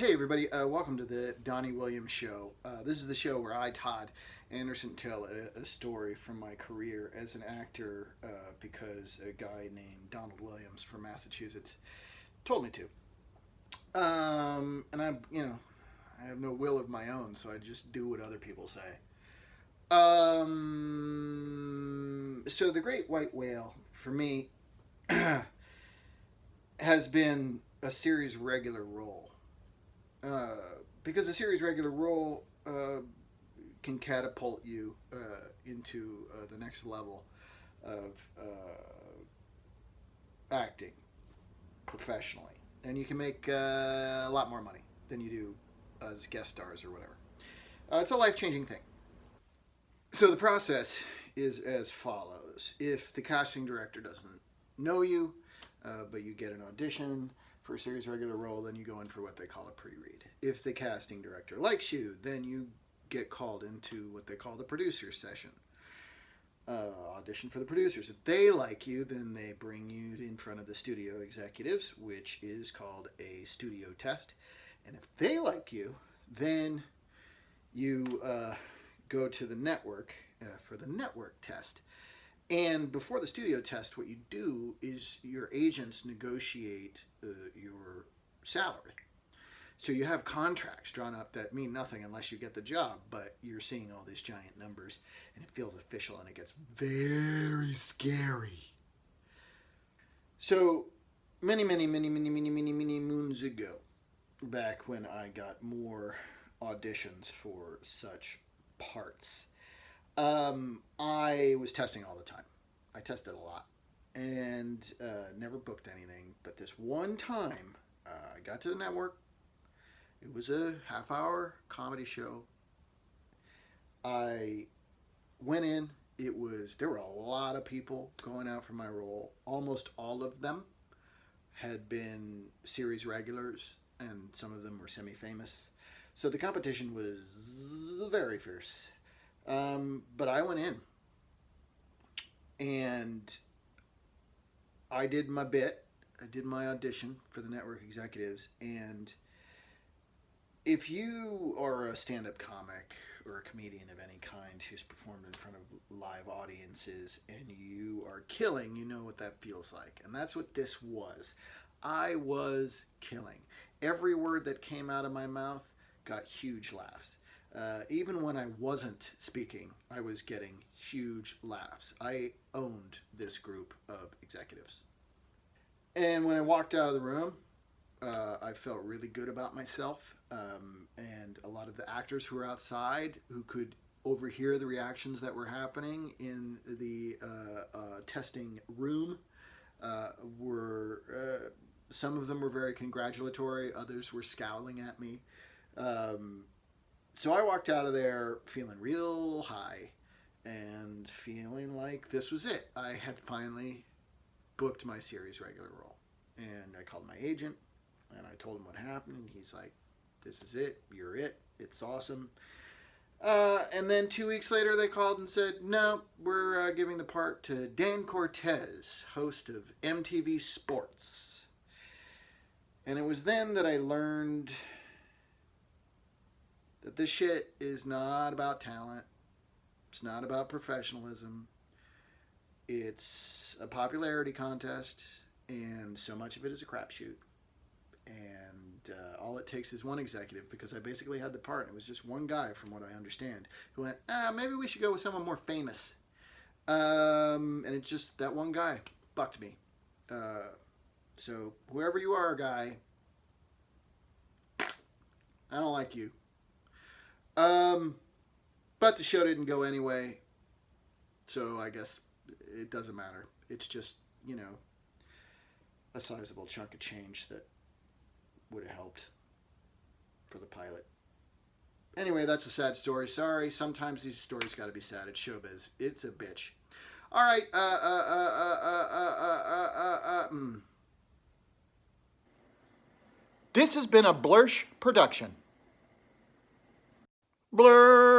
Hey everybody, welcome to the Donnie Williams Show. This is the show where I, Todd Anderson, tell a story from my career as an actor because a guy named Donald Williams from Massachusetts told me to. And I have no will of my own, so I just do what other people say. So the Great White Whale, for me, has been a series regular role. Uh, because a series regular role can catapult you into the next level of acting professionally, and you can make a lot more money than you do as guest stars or whatever. It's a life changing thing. So the process is as follows: if the casting director doesn't know you, but you get an audition for a series regular role, then you go in for what they call a pre-read. If the casting director likes you, then you get called into what they call the producer session. Audition for the producers. If they like you, then they bring you in front of the studio executives, which is called a studio test. And if they like you, then you go to the network for the network test. And before the studio test, what you do is your agents negotiate your salary. So you have contracts drawn up that mean nothing unless you get the job, but you're seeing all these giant numbers and it feels official and it gets very scary. So many moons ago, back when I got more auditions for such parts, I was testing all the time. I tested a lot and never booked anything. But this one time, I got to the network. It was a half-hour comedy show. I went in. There were a lot of people going out for my role. Almost all of them had been series regulars, and some of them were semi-famous. So the competition was very fierce. But I went in and I did my bit. I did my audition for the network executives. And if you are a stand-up comic or a comedian of any kind who's performed in front of live audiences and you are killing, you know what that feels like. And that's what this was. I was killing. Every word that came out of my mouth got huge laughs. Even when I wasn't speaking, I was getting huge laughs. I owned this group of executives. And when I walked out of the room, I felt really good about myself. And a lot of the actors who were outside who could overhear the reactions that were happening in the testing room some of them were very congratulatory, others were scowling at me. So I walked out of there feeling real high and feeling like this was it. I had finally booked my series regular role. And I called my agent and I told him what happened. He's like, this is it. You're it. It's awesome. And then 2 weeks later, they called and said, no, we're giving the part to Dan Cortez, host of MTV Sports. And it was then that I learned that this shit is not about talent. It's not about professionalism. It's a popularity contest, and so much of it is a crapshoot. And all it takes is one executive, because I basically had the part, and it was just one guy, from what I understand, who went, maybe we should go with someone more famous. And it just, that one guy bucked me. So whoever you are, guy, I don't like you. But the show didn't go anyway, so I guess it doesn't matter. It's just, a sizable chunk of change that would have helped for the pilot. Anyway, that's a sad story. Sorry, sometimes these stories got to be sad. It's showbiz. It's a bitch. All right. This has been a Blursh production. Blursh.